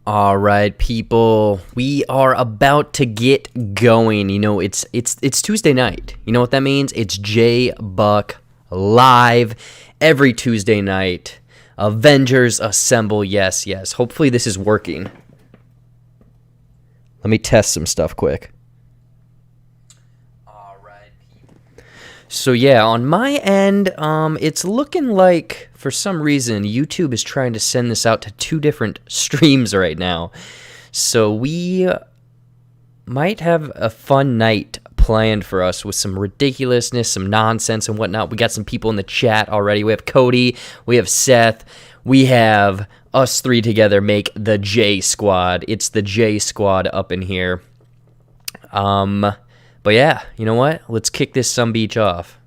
All right, people, we are about to get going. It's Tuesday night. You know what that means? It's JBuck live every Tuesday night. Avengers Assemble. Yes, yes. Hopefully this is working. Let me test some stuff quick. So yeah, on my end, it's looking like for some reason YouTube is trying to send this out to two different streams right now. So we might have a fun night planned for us with some ridiculousness, some nonsense and whatnot. We got some people in the chat already. We have Cody, we have Seth, we have us three together make the J Squad. It's the J Squad up in here. But yeah, you know what? Let's kick this sumbitch off.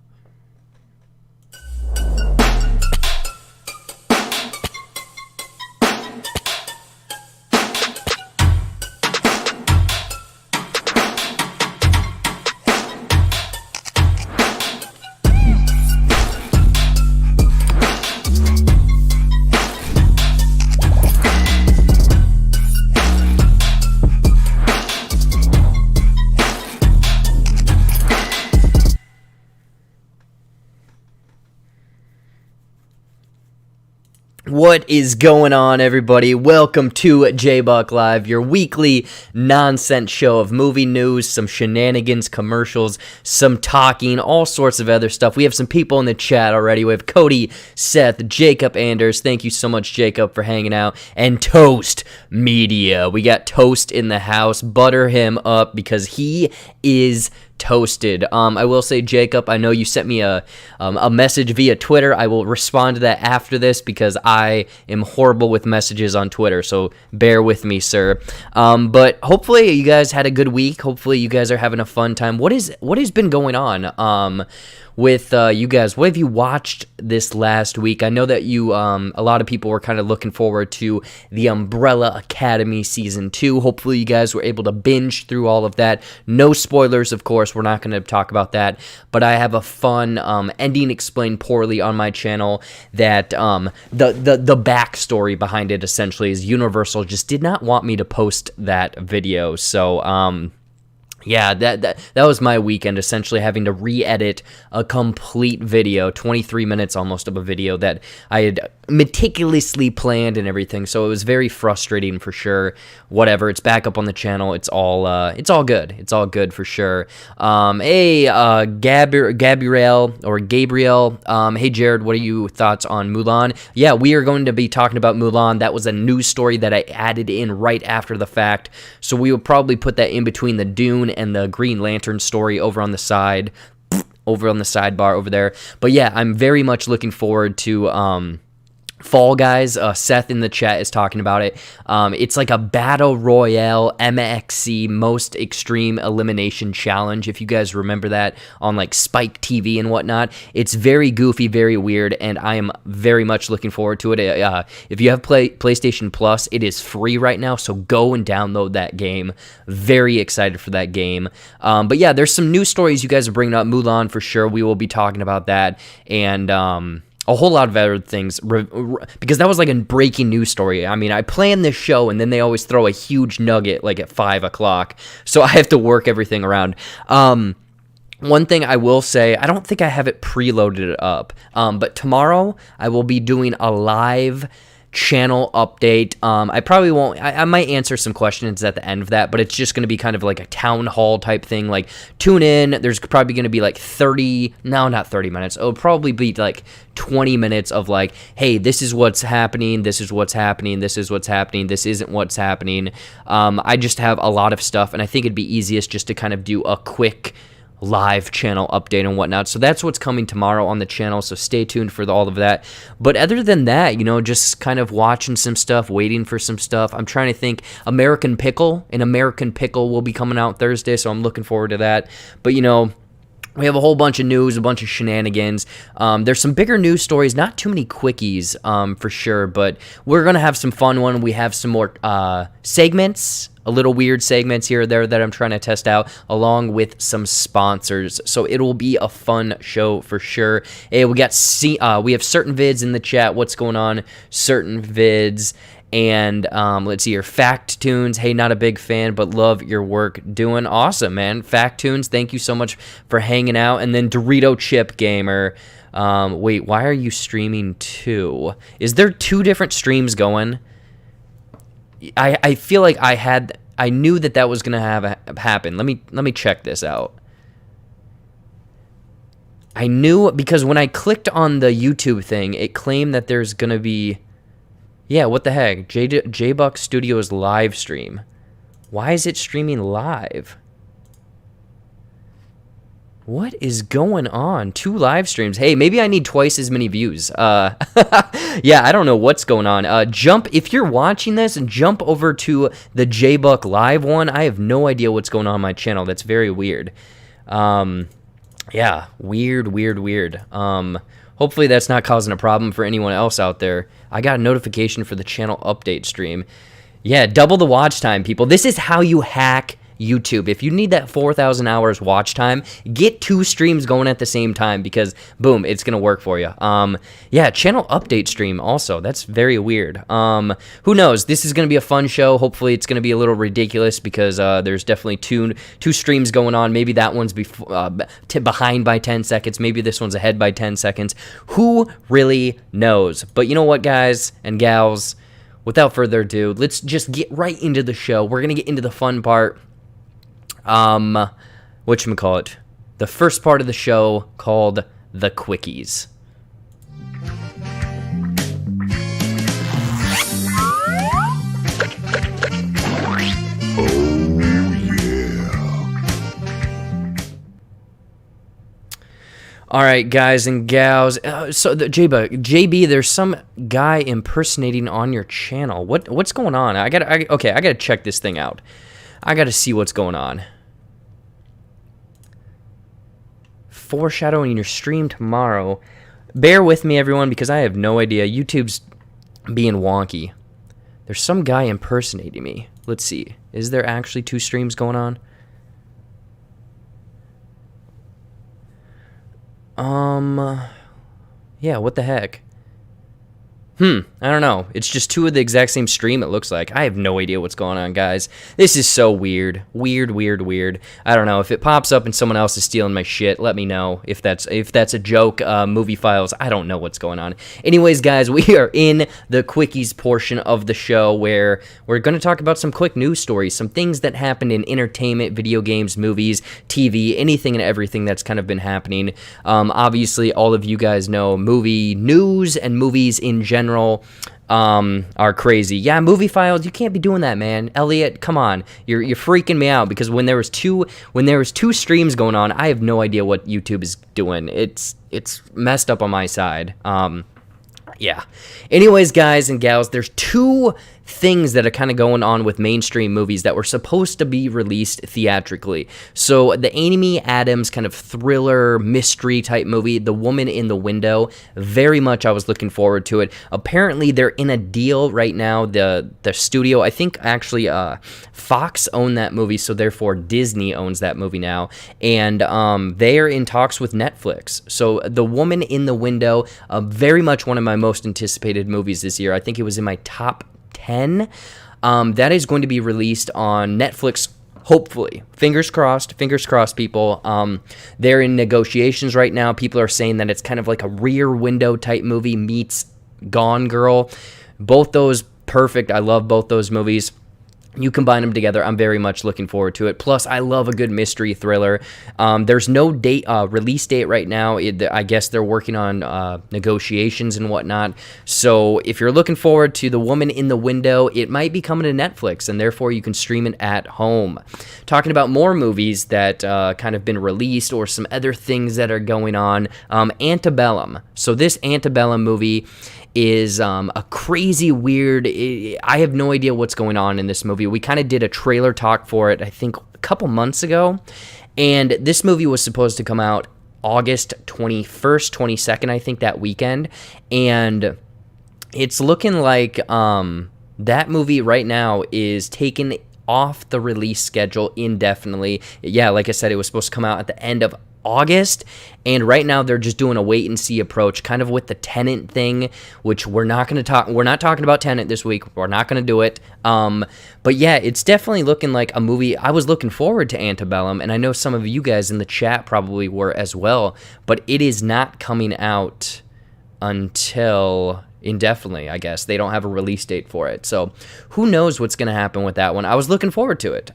What is going on, everybody? Welcome to JBuck Live, your weekly nonsense show of movie news, some shenanigans, commercials, some talking, all sorts of other stuff. We have some people in the chat already. We have Cody, Seth, Jacob Anders. Thank you so much, Jacob, for hanging out. And Toast Media. We got Toast in the house. Butter him up because he is toasted. I will say, Jacob, I know you sent me a message via Twitter. I will respond to that after this because I am horrible with messages on Twitter, so bear with me, sir. But hopefully you guys had a good week. Hopefully you guys are having a fun time. What has been going on with you guys? What have you watched this last week? I know that you a lot of people were kind of looking forward to the Umbrella Academy Season 2. Hopefully you guys were able to binge through all of that. No spoilers, of course. We're not going to talk about that. But I have a fun ending explained poorly on my channel that the backstory behind it essentially is Universal just did not want me to post that video. So yeah, that was my weekend, essentially having to re-edit a complete video, 23 minutes almost of a video that I had meticulously planned and everything, so it was very frustrating for sure. Whatever, it's back up on the channel, it's all good. It's all good for sure. Hey, Gabriel, hey Jared, what are your thoughts on Mulan? Yeah, we are going to be talking about Mulan. That was a news story that I added in right after the fact, so we will probably put that in between the Dune and the Green Lantern story over on the side, over on the sidebar over there. But yeah, I'm very much looking forward to Fall Guys. Seth in the chat is talking about it. It's like a battle royale MXC most extreme elimination challenge, if you guys remember that on like Spike TV and whatnot. It's very goofy, very weird, and I am very much looking forward to it. If you have PlayStation Plus, it is free right now, so go and download that game. Very excited for that game. But yeah, there's some news stories you guys are bringing up. Mulan for sure, we will be talking about that, and a whole lot of other things, because that was like a breaking news story. I mean, I plan this show, and then they always throw a huge nugget like at 5 o'clock, so I have to work everything around. One thing I will say, I don't think I have it preloaded up, but tomorrow I will be doing a live channel update. I probably won't, I might answer some questions at the end of that, but it's just going to be kind of like a town hall type thing. Like, tune in, there's probably going to be like not 30 minutes, it'll probably be like 20 minutes of like, hey, this is what's happening, this is what's happening, this is what's happening, this isn't what's happening. I just have a lot of stuff, and I think it'd be easiest just to kind of do a quick live channel update and whatnot. So that's what's coming tomorrow on the channel, so stay tuned for all of that. But other than that, just kind of watching some stuff, waiting for some stuff. I'm trying to think. American Pickle will be coming out Thursday, so I'm looking forward to that. But we have a whole bunch of news, a bunch of shenanigans. There's some bigger news stories, not too many quickies for sure, but we're going to have some fun one. We have some more segments, a little weird segments here or there that I'm trying to test out, along with some sponsors. So it will be a fun show for sure. Hey, we have certain vids in the chat. What's going on? Certain vids. And let's see here, Fact Tunes. Hey, not a big fan, but love your work. Doing awesome, man. Fact Tunes, thank you so much for hanging out. And then Dorito Chip Gamer. Wait, why are you streaming two? Is there two different streams going? I feel like I knew that was gonna happen. Let me check this out. I knew because when I clicked on the YouTube thing, it claimed that there's gonna be. Yeah, what the heck? JBuck Studios live stream. Why is it streaming live? What is going on? 2 live streams. Hey, maybe I need twice as many views. Yeah, I don't know what's going on. If you're watching this, jump over to the JBuck live one. I have no idea what's going on my channel. That's very weird. Yeah, weird. Hopefully that's not causing a problem for anyone else out there. I got a notification for the channel update stream. Yeah, double the watch time, people. This is how you hack YouTube. If you need that 4,000 hours watch time, get 2 streams going at the same time because, boom, it's going to work for you. Yeah, channel update stream also. That's very weird. Who knows? This is going to be a fun show. Hopefully it's going to be a little ridiculous because there's definitely two streams going on. Maybe that one's behind by 10 seconds. Maybe this one's ahead by 10 seconds. Who really knows? But you know what, guys and gals? Without further ado, let's just get right into the show. We're going to get into the fun part. Whatchamacallit? The first part of the show called The Quickies. All right, guys and gals. So the JB, there's some guy impersonating on your channel. What's going on? I gotta check this thing out. I gotta see what's going on. Foreshadowing your stream tomorrow. Bear with me, everyone, because I have no idea. YouTube's being wonky. There's some guy impersonating me. Let's see. Is there actually 2 streams going on? Yeah, what the heck? I don't know. It's just 2 of the exact same stream, it looks like. I have no idea what's going on, guys. This is so weird. Weird. I don't know. If it pops up and someone else is stealing my shit, let me know. If that's a joke, movie files, I don't know what's going on. Anyways, guys, we are in the quickies portion of the show where we're going to talk about some quick news stories, some things that happened in entertainment, video games, movies, TV, anything and everything that's kind of been happening. Obviously, all of you guys know movie news and movies in general are crazy. Yeah, movie files, you can't be doing that, man. Elliot, come on. You're freaking me out because when there was two streams going on, I have no idea what YouTube is doing. It's messed up on my side. Yeah. Anyways, guys and gals, there's 2 things that are kind of going on with mainstream movies that were supposed to be released theatrically. So the Amy Adams kind of thriller mystery type movie, The Woman in the Window, very much I was looking forward to it. Apparently they're in a deal right now. The studio, I think actually Fox owned that movie, so therefore Disney owns that movie now, and they are in talks with Netflix. So The Woman in the Window, very much one of my most anticipated movies this year. I think it was in my top 10. That is going to be released on Netflix, hopefully. Fingers crossed, people. They're in negotiations right now. People are saying that it's kind of like a Rear Window type movie meets Gone Girl. Both those perfect. I love both those movies. You combine them together, I'm very much looking forward to it. Plus, I love a good mystery thriller. There's no release date right now. I guess they're working on negotiations and whatnot. So if you're looking forward to The Woman in the Window, it might be coming to Netflix, and therefore you can stream it at home. Talking about more movies that kind of been released or some other things that are going on, Antebellum. So this Antebellum movie is a crazy weird, I have no idea what's going on in this movie. We kind of did a trailer talk for it, I think, a couple months ago, and this movie was supposed to come out August 21st, 22nd, I think, that weekend, and it's looking like that movie right now is taken off the release schedule indefinitely. Yeah, like I said, it was supposed to come out at the end of August, and right now they're just doing a wait and see approach, kind of with the Tenet thing, which we're not talking about Tenet this week. We're not going to do it. But yeah, it's definitely looking like a movie. I was looking forward to Antebellum, and I know some of you guys in the chat probably were as well, but it is not coming out until indefinitely, I guess. They don't have a release date for it. So who knows what's going to happen with that one. I was looking forward to it.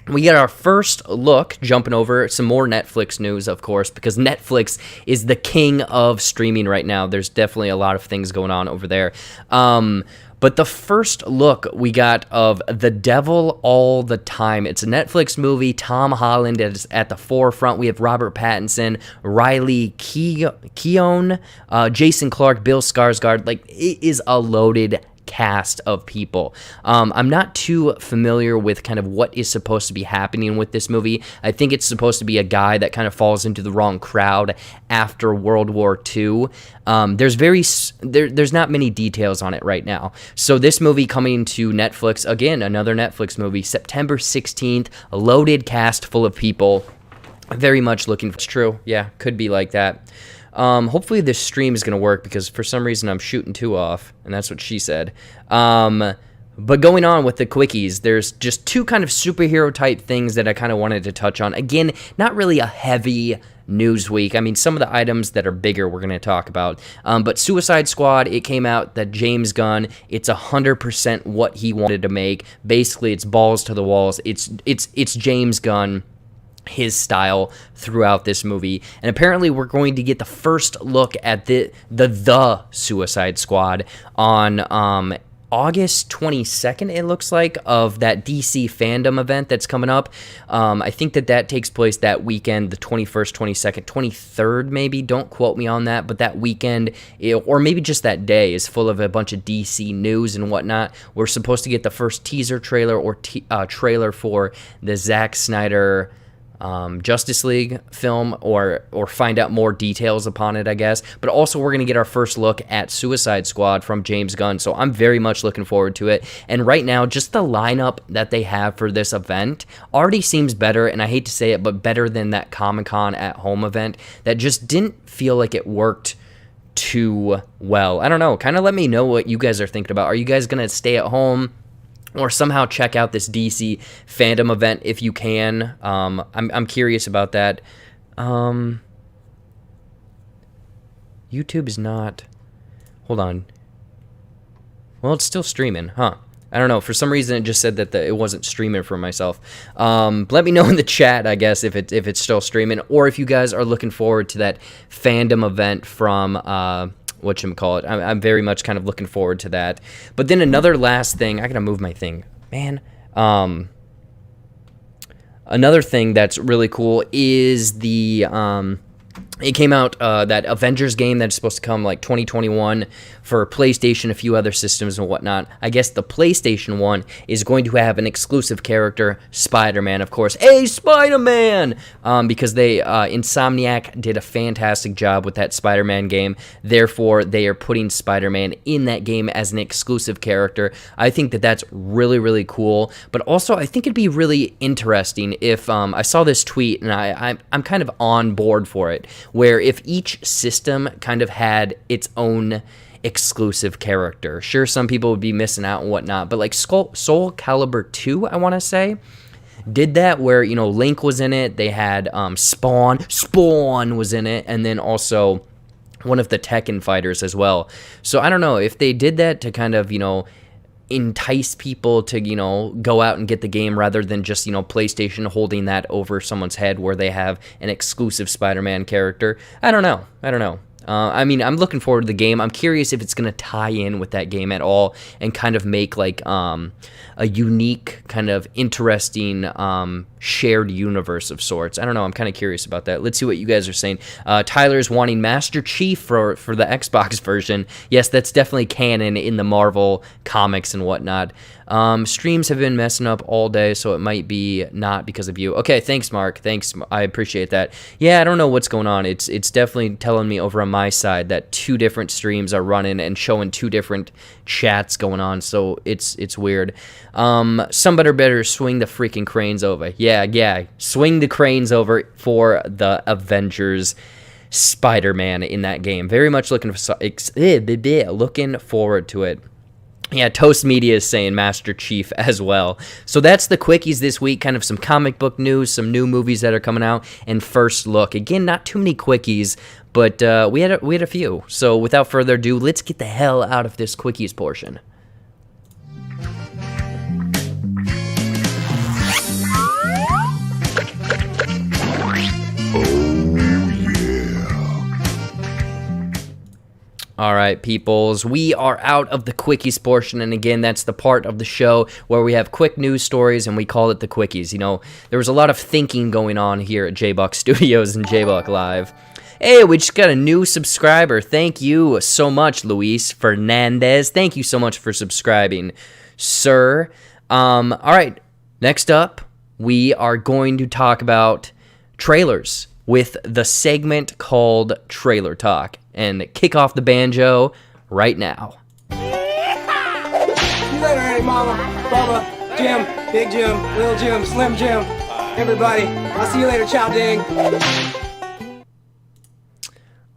We get our first look, jumping over some more Netflix news, of course, because Netflix is the king of streaming right now. There's definitely a lot of things going on over there. But the first look we got of The Devil All the Time. It's a Netflix movie. Tom Holland is at the forefront. We have Robert Pattinson, Riley Keown, Jason Clarke, Bill Skarsgård. Like, it is a loaded cast of people. I'm not too familiar with kind of what is supposed to be happening with this movie. I think it's supposed to be a guy that kind of falls into the wrong crowd after World War II. There's not many details on it right now. So this movie coming to Netflix, again, another Netflix movie, September 16th, a loaded cast full of people. Very much looking for it's true. Yeah, could be like that. Hopefully this stream is going to work because for some reason I'm shooting 2 off, and that's what she said. But going on with the quickies, there's just 2 kind of superhero type things that I kind of wanted to touch on. Again, not really a heavy news week. I mean, some of the items that are bigger we're going to talk about. But Suicide Squad, it came out that James Gunn, it's 100% what he wanted to make. Basically, it's balls to the walls. It's James Gunn, his style throughout this movie. And apparently we're going to get the first look at the Suicide Squad on August 22nd, it looks like, of that DC fandom event that's coming up. I think that takes place that weekend, the 21st, 22nd, 23rd maybe. Don't quote me on that, but that weekend, or maybe just that day, is full of a bunch of DC news and whatnot. We're supposed to get the first teaser trailer or trailer for the Zack Snyder Justice League film, or find out more details upon it, I guess. But also we're going to get our first look at Suicide Squad from James Gunn, so I'm very much looking forward to it. And right now, just the lineup that they have for this event already seems better, and I hate to say it, but better than that Comic-Con at home event that just didn't feel like it worked too well. I don't know, kind of let me know what you guys are thinking about. Are you guys going to stay at home or somehow check out this DC fandom event if you can? I'm curious about that. YouTube is not... Hold on. Well, it's still streaming, huh? I don't know. For some reason, it just said that it wasn't streaming for myself. Let me know in the chat, I guess, if it's still streaming, or if you guys are looking forward to that fandom event from... whatchamacallit. I'm very much kind of looking forward to that. But then another last thing, I gotta move my thing, man. Another thing that's really cool is the it came out, that Avengers game that's supposed to come like 2021 for PlayStation, a few other systems and whatnot. I guess the PlayStation one is going to have an exclusive character, Spider-Man, of course. Hey, Spider-Man! Because Insomniac did a fantastic job with that Spider-Man game. Therefore, they are putting Spider-Man in that game as an exclusive character. I think that's really, really cool. But also, I think it'd be really interesting if, I saw this tweet, and I'm kind of on board for it, where if each system kind of had its own exclusive character. Sure, some people would be missing out and whatnot, but like Soul Calibur 2, I want to say, did that where, Link was in it, they had Spawn was in it, and then also one of the Tekken fighters as well. So I don't know, if they did that to kind of, entice people to, go out and get the game rather than just, PlayStation holding that over someone's head where they have an exclusive Spider-Man character. I don't know. I'm looking forward to the game. I'm curious if it's going to tie in with that game at all and kind of make like a unique kind of interesting shared universe of sorts. I don't know. I'm kind of curious about that. Let's see what you guys are saying. Tyler's wanting Master Chief for the Xbox version. Yes, that's definitely canon in the Marvel comics and whatnot. Streams have been messing up all day, so it might be not because of you. Okay, thanks, Mark. Thanks, I appreciate that. Yeah, I don't know what's going on. It's definitely telling me over on my side that 2 different streams are running and showing 2 different chats going on, so it's weird. Somebody better swing the freaking cranes over. Yeah, swing the cranes over for the Avengers Spider-Man in that game. Very much looking forward to it. Yeah, Toast Media is saying Master Chief as well. So that's the quickies this week, kind of some comic book news, some new movies that are coming out, and first look. Again, not too many quickies, but we had a few. So without further ado, let's get the hell out of this quickies portion. All right, peoples, we are out of the quickies portion, and again, that's the part of the show where we have quick news stories, and we call it the quickies. You know, there was a lot of thinking going on here at JBuck Studios and JBuck Live. Hey, we just got a new subscriber. Thank you so much, Luis Fernandez. Thank you so much for subscribing, sir. All right, next up, we are going to talk about trailers with the segment called Trailer Talk. And kick off the banjo right now. See you later, Aunt Mama, Bubba, Jim, Big Jim, Little Jim, Slim Jim, everybody. I'll see you later, Chow Ding.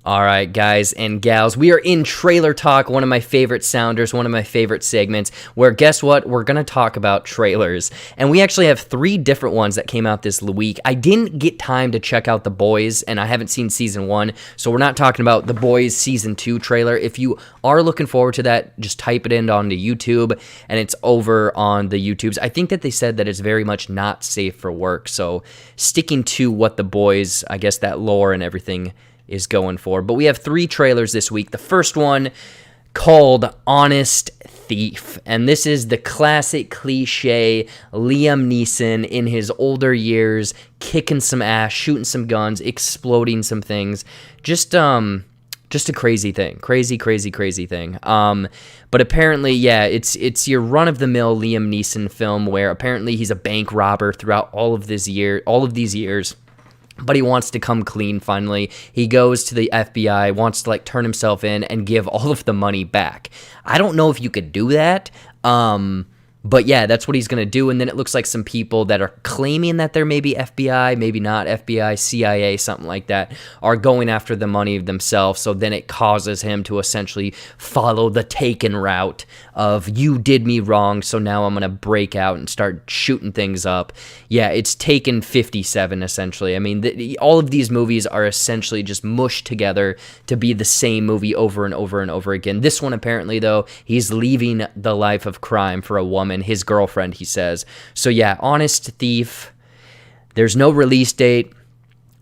All right, guys and gals, we are in Trailer Talk, one of my favorite sounders, one of my favorite segments, where guess what? We're going to talk about trailers. And we actually have 3 different ones that came out this week. I didn't get time to check out The Boys, and I haven't seen Season 1, so we're not talking about The Boys Season 2 trailer. If you are looking forward to that, just type it in onto YouTube, and it's over on the YouTubes. I think that they said that it's very much not safe for work, so sticking to what The Boys, I guess that lore and everything is going for. But we have 3 trailers this week. The first one called Honest Thief. And this is the classic cliche Liam Neeson in his older years, kicking some ass, shooting some guns, exploding some things. Just a crazy thing. Crazy thing. But apparently, yeah, it's your run-of-the-mill Liam Neeson film where apparently he's a bank robber throughout all of these years. But he wants to come clean finally. He goes to the FBI, wants to turn himself in and give all of the money back. I don't know if you could do that. But yeah, that's what he's going to do. And then it looks like some people that are claiming that they're maybe FBI, maybe not FBI, CIA, something like that, are going after the money themselves. So then it causes him to essentially follow the Taken route of you did me wrong, so now I'm going to break out and start shooting things up. Yeah, it's Taken 57, essentially. I mean, all of these movies are essentially just mushed together to be the same movie over and over and over again. This one, apparently, though, he's leaving the life of crime for a woman, his girlfriend, he says. So yeah, Honest Thief. There's no release date.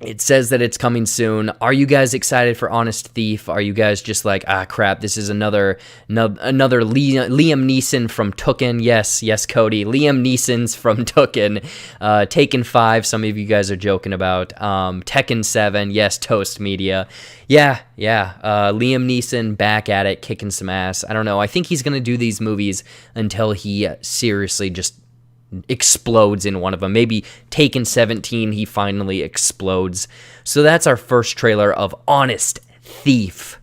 It says that it's coming soon. Are you guys excited for Honest Thief? Are you guys just like, crap, this is another Liam Neeson from Taken? Yes, Cody. Liam Neeson's from Taken. Taken 5, some of you guys are joking about. Tekken 7, yes, Toast Media. Yeah. Liam Neeson back at it, kicking some ass. I don't know. I think he's going to do these movies until he seriously just explodes in one of them. Maybe Taken 17, he finally explodes. So that's our first trailer of Honest Thief.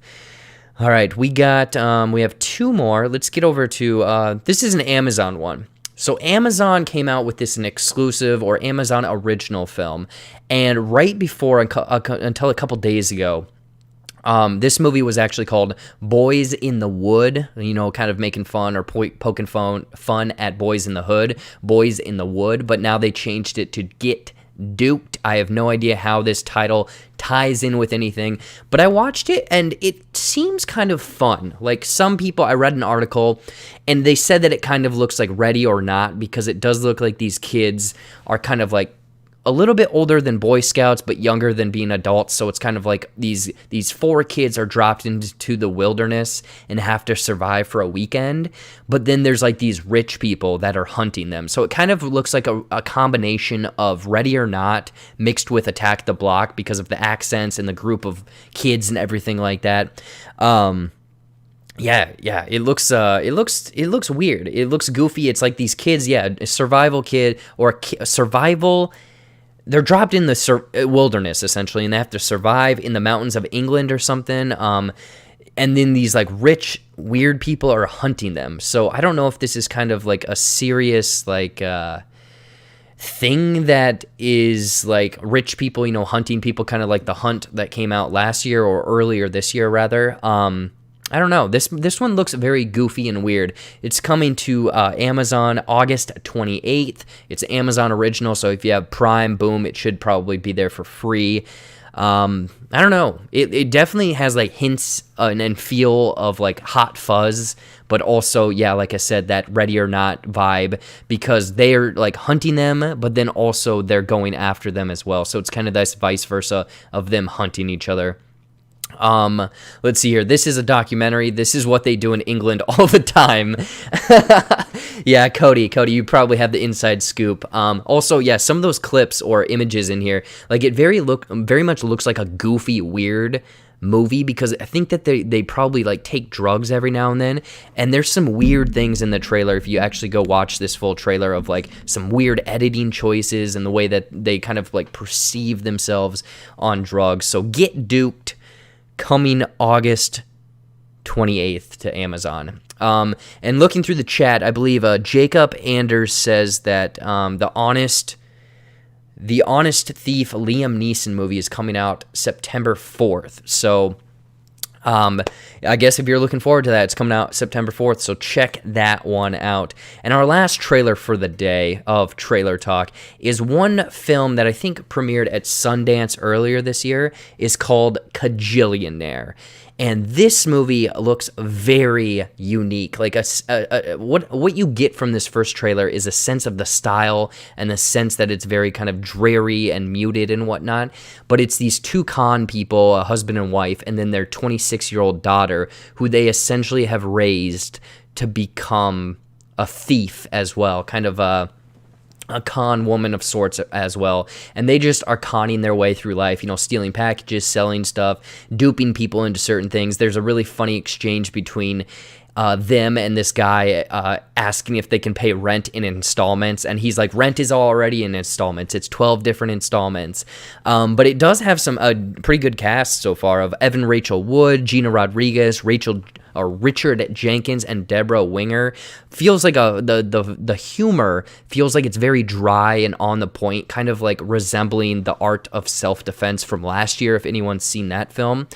All right, we have 2 more. Let's get over to this is an Amazon one. So Amazon came out with this an exclusive or Amazon original film, and right before until a couple days ago, this movie was actually called Boys in the Wood, kind of making fun or poking fun at Boys in the Hood, Boys in the Wood, but now they changed it to Get Duped. I have no idea how this title ties in with anything, but I watched it and it seems kind of fun. Like some people, I read an article and they said that it kind of looks like Ready or Not because it does look like these kids are kind of like a little bit older than Boy Scouts, but younger than being adults. So it's kind of like these 4 kids are dropped into the wilderness and have to survive for a weekend. But then there's like these rich people that are hunting them. So it kind of looks like a combination of Ready or Not mixed with Attack the Block because of the accents and the group of kids and everything like that. Yeah. It looks weird. It looks goofy. It's like these kids, a survival kid or a survival. They're dropped in the wilderness essentially, and they have to survive in the mountains of England or something. And then these like rich, weird people are hunting them. So I don't know if this is kind of like a serious like thing that is like rich people, hunting people, kind of like The Hunt that came out last year or earlier this year rather. I don't know. This one looks very goofy and weird. It's coming to Amazon August 28th. It's Amazon original, so if you have Prime, boom, it should probably be there for free. I don't know. It definitely has like hints and feel of like Hot Fuzz, but also, like I said, that Ready or Not vibe, because they're like hunting them, but then also they're going after them as well. So it's kind of this vice versa of them hunting each other. Let's see here. This is a documentary. This is what they do in England all the time. Yeah, Cody, you probably have the inside scoop. Also, some of those clips or images in here, like it very much looks like a goofy, weird movie, because I think that they probably like take drugs every now and then, and there's some weird things in the trailer if you actually go watch this full trailer, of like some weird editing choices and the way that they kind of like perceive themselves on drugs. So Get Duped, coming August 28th to Amazon. And looking through the chat, I believe Jacob Anders says that the Honest Thief Liam Neeson movie is coming out September 4th. So I guess if you're looking forward to that, it's coming out September 4th, so check that one out. And our last trailer for the day of Trailer Talk is one film that I think premiered at Sundance earlier this year. Is called Kajillionaire. And this movie looks very unique. Like what you get from this first trailer is a sense of the style and the sense that it's very kind of dreary and muted and whatnot. But it's these two con people, a husband and wife, and then their 26-year-old daughter, who they essentially have raised to become a thief as well, kind of a con woman of sorts as well, and they just are conning their way through life, stealing packages, selling stuff, duping people into certain things. There's a really funny exchange between them and this guy asking if they can pay rent in installments, and he's like, rent is already in installments. It's 12 different installments. But it does have some pretty good cast so far of Evan Rachel Wood, Gina Rodriguez, Richard Jenkins, and Deborah Winger. Feels like the humor feels like it's very dry and on the point, kind of like resembling The Art of Self-Defense from last year, if anyone's seen that film.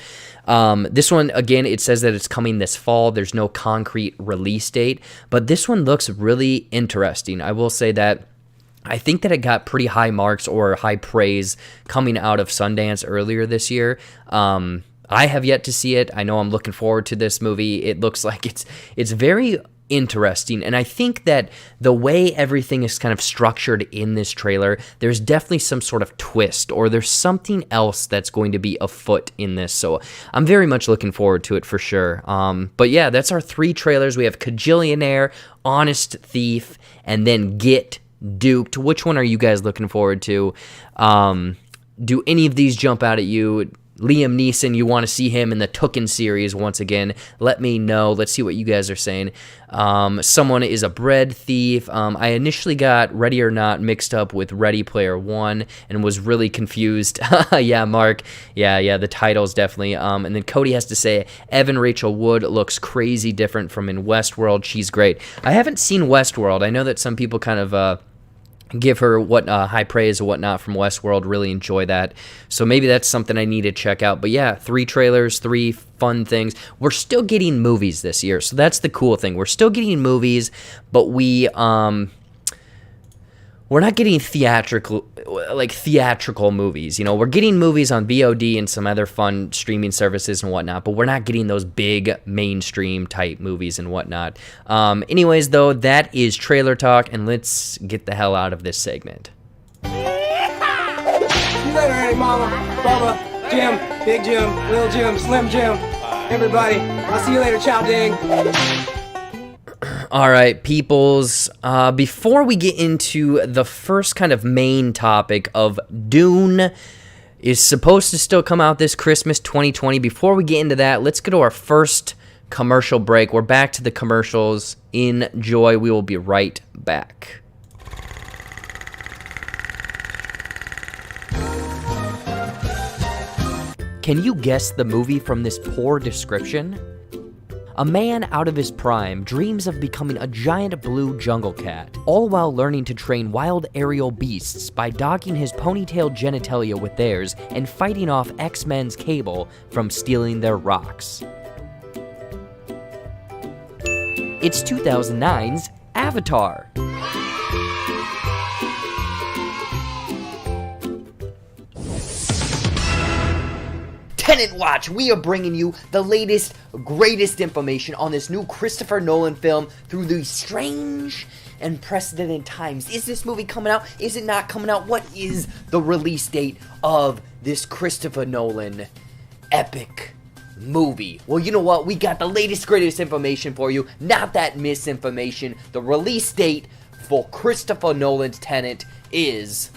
This one, again, it says that it's coming this fall. There's no concrete release date, but this one looks really interesting. I will say that I think that it got pretty high marks or high praise coming out of Sundance earlier this year. I have yet to see it. I know I'm looking forward to this movie. It looks like it's very interesting, and I think that the way everything is kind of structured in this trailer, there's definitely some sort of twist, or there's something else that's going to be afoot in this. So I'm very much looking forward to it for sure. But yeah, that's our three trailers. We have Kajillionaire, Honest Thief, and then Get Duped. Which one are you guys looking forward to? Do any of these jump out at you? Liam Neeson, you want to see him in the Tooken series once again, let me know. Let's see what you guys are saying. Someone is a bread thief. I initially got Ready or Not mixed up with Ready Player One and was really confused. Yeah, Mark. Yeah, the titles definitely. And then Cody has to say, Evan Rachel Wood looks crazy different from in Westworld. She's great. I haven't seen Westworld. I know that some people kind of give her high praise or whatnot from Westworld, really enjoy that. So maybe that's something I need to check out. But yeah, 3 trailers, 3 fun things. We're still getting movies this year, so that's the cool thing. We're still getting movies, but we're not getting theatrical movies. We're getting movies on VOD and some other fun streaming services and whatnot, but we're not getting those big mainstream type movies and whatnot. Anyways, though, that is Trailer Talk, and let's get the hell out of this segment. See you later, Aunt Mama, Bubba, Jim, Big Jim, Little Jim, Slim Jim, everybody. I'll see you later, Chow Ding. All right, peoples, before we get into the first kind of main topic of Dune is supposed to still come out this Christmas 2020, before we get into that, let's go to our first commercial break. We're back to the commercials. Enjoy. We will be right back. Can you guess the movie from this poor description? A man out of his prime dreams of becoming a giant blue jungle cat, all while learning to train wild aerial beasts by docking his ponytailed genitalia with theirs and fighting off X-Men's Cable from stealing their rocks. It's 2009's Avatar. Tenet Watch, we are bringing you the latest, greatest information on this new Christopher Nolan film through these strange and unprecedented times. Is this movie coming out? Is it not coming out? What is the release date of this Christopher Nolan epic movie? Well, you know what? We got the latest, greatest information for you. Not that misinformation. The release date for Christopher Nolan's Tenet is...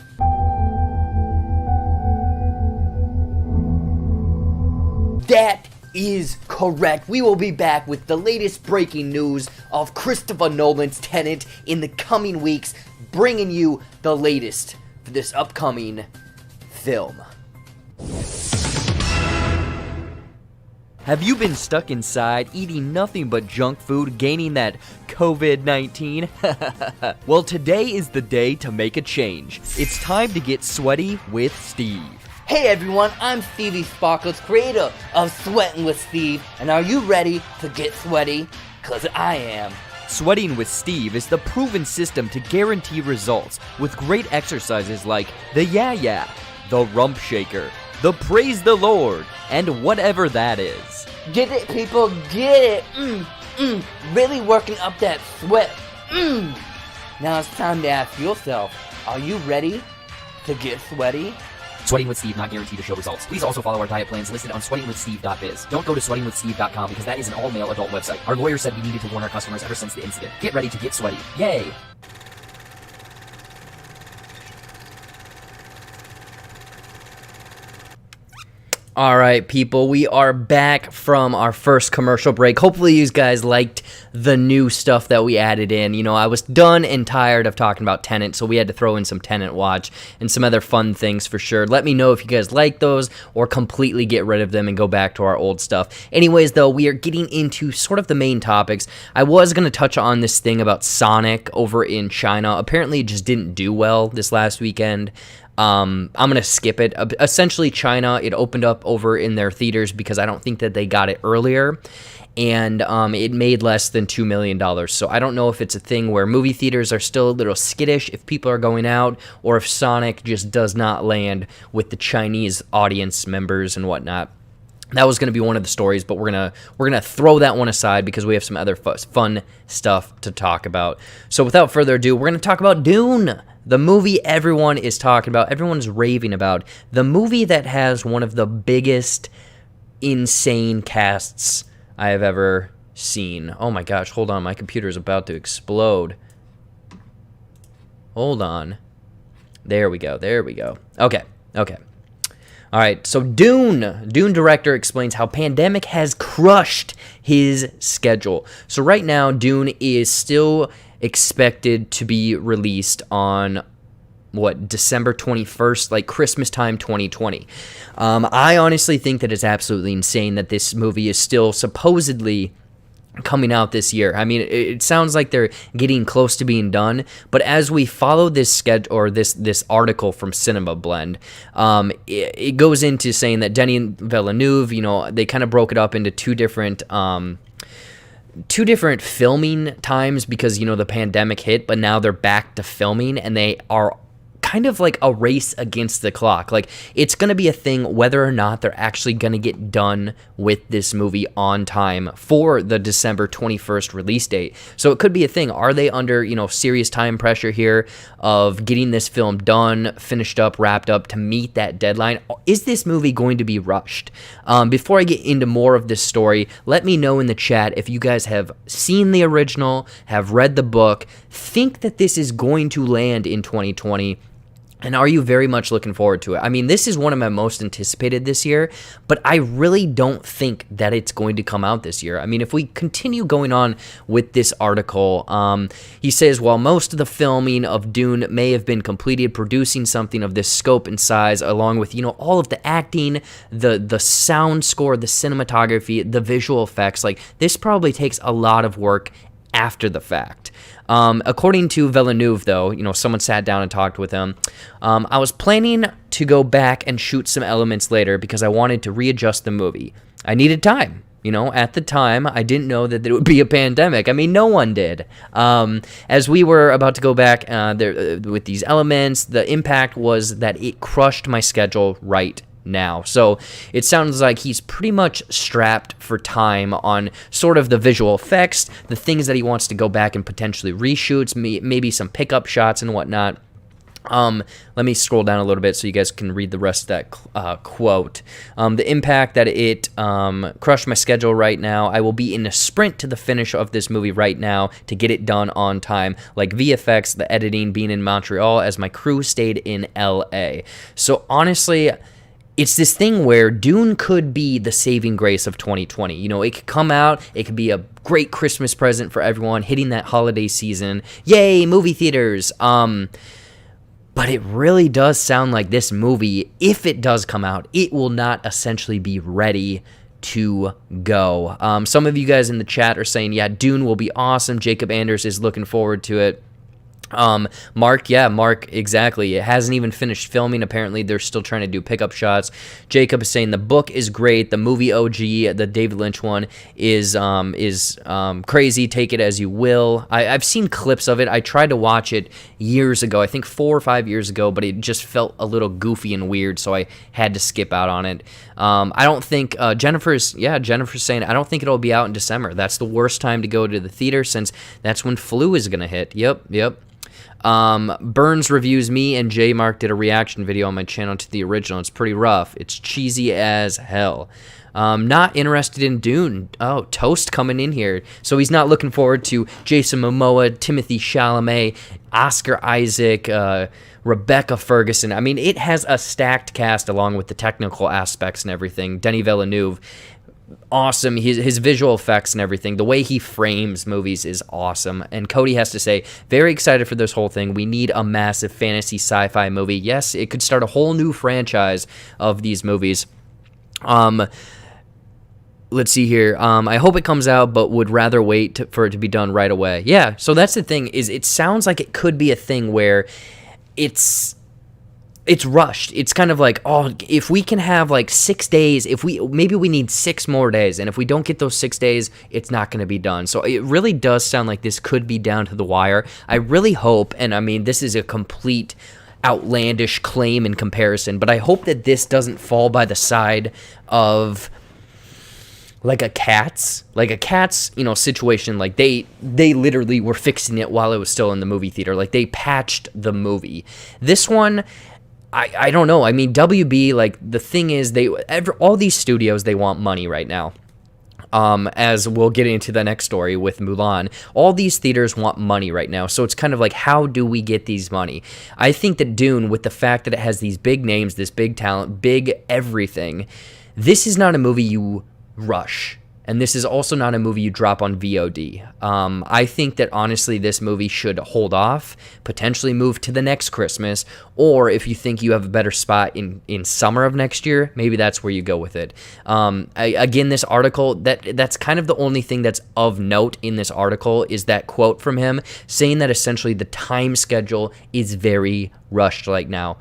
That is correct. We will be back with the latest breaking news of Christopher Nolan's Tenet in the coming weeks, bringing you the latest for this upcoming film. Have you been stuck inside, eating nothing but junk food, gaining that COVID-19? Well, today is the day to make a change. It's time to get sweaty with Steve. Hey everyone, I'm Stevie Sparkles, creator of Sweatin' with Steve, and are you ready to get sweaty? 'Cause I am. Sweating with Steve is the proven system to guarantee results with great exercises like the yeah, the rump shaker, the praise the Lord, and whatever that is. Get it, people, get it! Really working up that sweat. Now it's time to ask yourself, are you ready to get sweaty? Sweating with Steve not guaranteed to show results. Please also follow our diet plans listed on sweatingwithsteve.biz. Don't go to sweatingwithsteve.com because that is an all-male adult website. Our lawyer said we needed to warn our customers ever since the incident. Get ready to get sweaty. Yay! All right, people, we are back from our first commercial break. Hopefully you guys liked the new stuff that we added in. You know, I was done and tired of talking about Tenet, so we had to throw in some Tenet Watch and some other fun things for sure. Let me know if you guys like those or completely get rid of them and go back to our old stuff. Anyways, though, we are getting into sort of the main topics. I was going to touch on this thing about Sonic over in China. Apparently, it just didn't do well this last weekend. I'm going to skip it. Essentially, China, it opened up over in their theaters because I don't think that they got it earlier, and it made less than $2 million. So I don't know if it's a thing where movie theaters are still a little skittish if people are going out, or if Sonic just does not land with the Chinese audience members and whatnot. That was going to be one of the stories, but we're gonna throw that one aside because we have some other fun stuff to talk about. So without further ado, we're going to talk about Dune. The movie everyone is talking about, everyone's raving about. The movie that has one of the biggest, insane casts I have ever seen. Oh my gosh, hold on, my computer is about to explode. Hold on. There we go. Okay. All right, so Dune director explains how pandemic has crushed his schedule. So right now, Dune is still expected to be released on December 21st, like Christmas time 2020. I honestly think that it's absolutely insane that this movie is still supposedly coming out this year. I mean, it sounds like they're getting close to being done, but as we follow this schedule, or this article from Cinema Blend, it goes into saying that Denis Villeneuve, you know, they kind of broke it up into two different filming times because, you know, the pandemic hit, but now they're back to filming, and they are kind of like a race against the clock. Like, it's going to be a thing whether or not they're actually going to get done with this movie on time for the December 21st release date. So it could be a thing. Are they under, you know, serious time pressure here of getting this film done, finished up, wrapped up to meet that deadline? Is this movie going to be rushed? Before I get into more of this story, let me know in the chat if you guys have seen the original, have read the book, think that this is going to land in 2020, And are you very much looking forward to it? I mean, this is one of my most anticipated this year, but I really don't think that it's going to come out this year. I mean, if we continue going on with this article, he says, while most of the filming of Dune may have been completed, producing something of this scope and size, along with, all of the acting, the sound score, the cinematography, the visual effects, like, this probably takes a lot of work after the fact. According to Villeneuve, though, someone sat down and talked with him. I was planning to go back and shoot some elements later because I wanted to readjust the movie. I needed time. At the time, I didn't know that there would be a pandemic. I mean, no one did. As we were about to go back there with these elements, the impact was that it crushed my schedule right now. So it sounds like he's pretty much strapped for time on sort of the visual effects, the things that he wants to go back and potentially reshoots, maybe some pickup shots and whatnot. Let me scroll down a little bit so you guys can read the rest of that quote. The impact that it crushed my schedule right now. I will be in a sprint to the finish of this movie right now to get it done on time, like VFX, the editing, being in Montreal as my crew stayed in LA. So honestly, it's this thing where Dune could be the saving grace of 2020. It could come out, it could be a great Christmas present for everyone, hitting that holiday season. Yay, movie theaters! But it really does sound like this movie, if it does come out, it will not essentially be ready to go. Some of you guys in the chat are saying, yeah, Dune will be awesome. Jacob Anders is looking forward to it. Mark, exactly. It hasn't even finished filming. Apparently, they're still trying to do pickup shots. Jacob is saying the book is great. The movie OG, the David Lynch one, is crazy. Take it as you will. I've seen clips of it. I tried to watch it years ago, I think 4 or 5 years ago, but it just felt a little goofy and weird, so I had to skip out on it. I don't think Jennifer's saying I don't think it'll be out in December. That's the worst time to go to the theater since that's when flu is gonna hit. Yep. Burns reviews me and J Mark did a reaction video on my channel to the original. It's pretty rough. It's cheesy as hell. Not interested in Dune. Oh, Toast coming in here. So he's not looking forward to Jason Momoa, Timothy Chalamet, Oscar Isaac, Rebecca Ferguson. I mean, it has a stacked cast along with the technical aspects and everything. Denis Villeneuve, awesome. His visual effects and everything, the way he frames movies is awesome. And Cody has to say, very excited for this whole thing. We need a massive fantasy sci-fi movie. Yes, it could start a whole new franchise of these movies. Let's see here. I hope it comes out, but would rather wait for it to be done right away. Yeah, so that's the thing, is it sounds like it could be a thing where it's rushed. It's kind of like, oh, if we can have like 6 days, maybe we need 6 more days, and if we don't get those 6 days, it's not going to be done. So it really does sound like this could be down to the wire. I really hope, and I mean, this is a complete outlandish claim in comparison, but I hope that this doesn't fall by the side of like a Cats situation. Like they literally were fixing it while it was still in the movie theater. Like they patched the movie. This one, I don't know. I mean, WB, like the thing is, all these studios, they want money right now. As we'll get into the next story with Mulan, all these theaters want money right now. So it's kind of like, how do we get these money? I think that Dune, with the fact that it has these big names, this big talent, big everything, this is not a movie you rush. And this is also not a movie you drop on VOD. I think that honestly this movie should hold off, potentially move to the next Christmas, or if you think you have a better spot in summer of next year, maybe that's where you go with it. Again, this article, that's kind of the only thing that's of note in this article is that quote from him saying that essentially the time schedule is very rushed right now.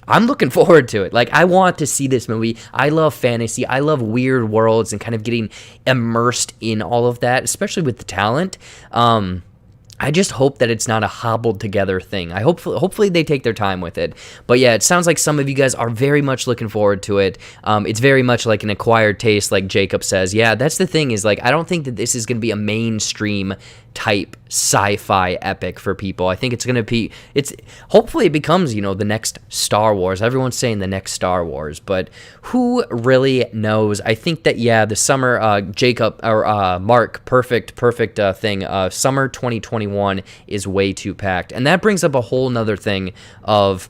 I'm looking forward to it. Like, I want to see this movie. I love fantasy. I love weird worlds and kind of getting immersed in all of that, especially with the talent. I just hope that it's not a hobbled together thing. Hopefully they take their time with it. But yeah, it sounds like some of you guys are very much looking forward to it. It's very much like an acquired taste, like Jacob says. Yeah, that's the thing, is like, I don't think that this is going to be a mainstream type sci-fi epic for people. I think it's going to be, hopefully it becomes, the next Star Wars. Everyone's saying the next Star Wars, but who really knows? I think that, the summer, Mark, perfect thing. Summer 2021 is way too packed. And that brings up a whole nother thing of,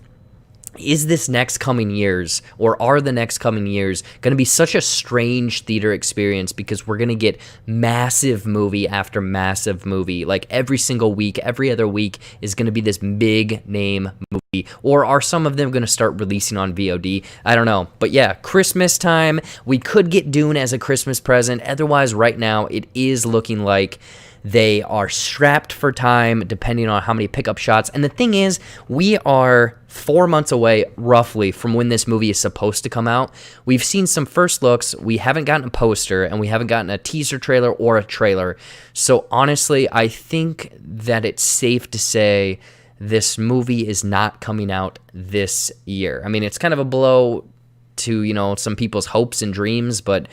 is this next coming years, or are the next coming years going to be such a strange theater experience because we're going to get massive movie after massive movie? Like every single week, every other week is going to be this big name movie. Or are some of them going to start releasing on VOD? I don't know. But yeah, Christmas time, we could get Dune as a Christmas present. Otherwise, right now, it is looking like they are strapped for time, depending on how many pickup shots. And the thing is, we are 4 months away, roughly, from when this movie is supposed to come out. We've seen some first looks. We haven't gotten a poster, and we haven't gotten a teaser trailer or a trailer. So honestly, I think that it's safe to say this movie is not coming out this year. I mean, it's kind of a blow to, some people's hopes and dreams, but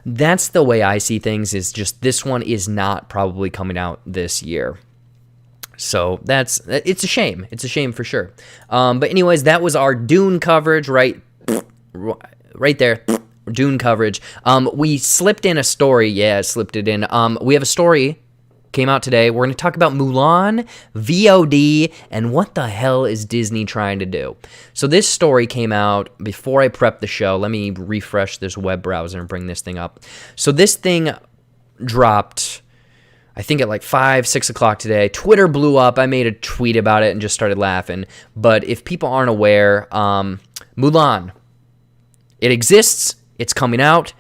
that's the way I see things, is just this one is not probably coming out this year. So it's a shame. It's a shame for sure. But anyways, that was our Dune coverage, right there. Dune coverage. We slipped in a story. Yeah, slipped it in. We have a story came out today. We're going to talk about Mulan, VOD, and what the hell is Disney trying to do? So this story came out before I prepped the show. Let me refresh this web browser and bring this thing up. So this thing dropped, I think at like 5, 6 o'clock today. Twitter blew up. I made a tweet about it and just started laughing. But if people aren't aware, Mulan, it exists. It's coming out.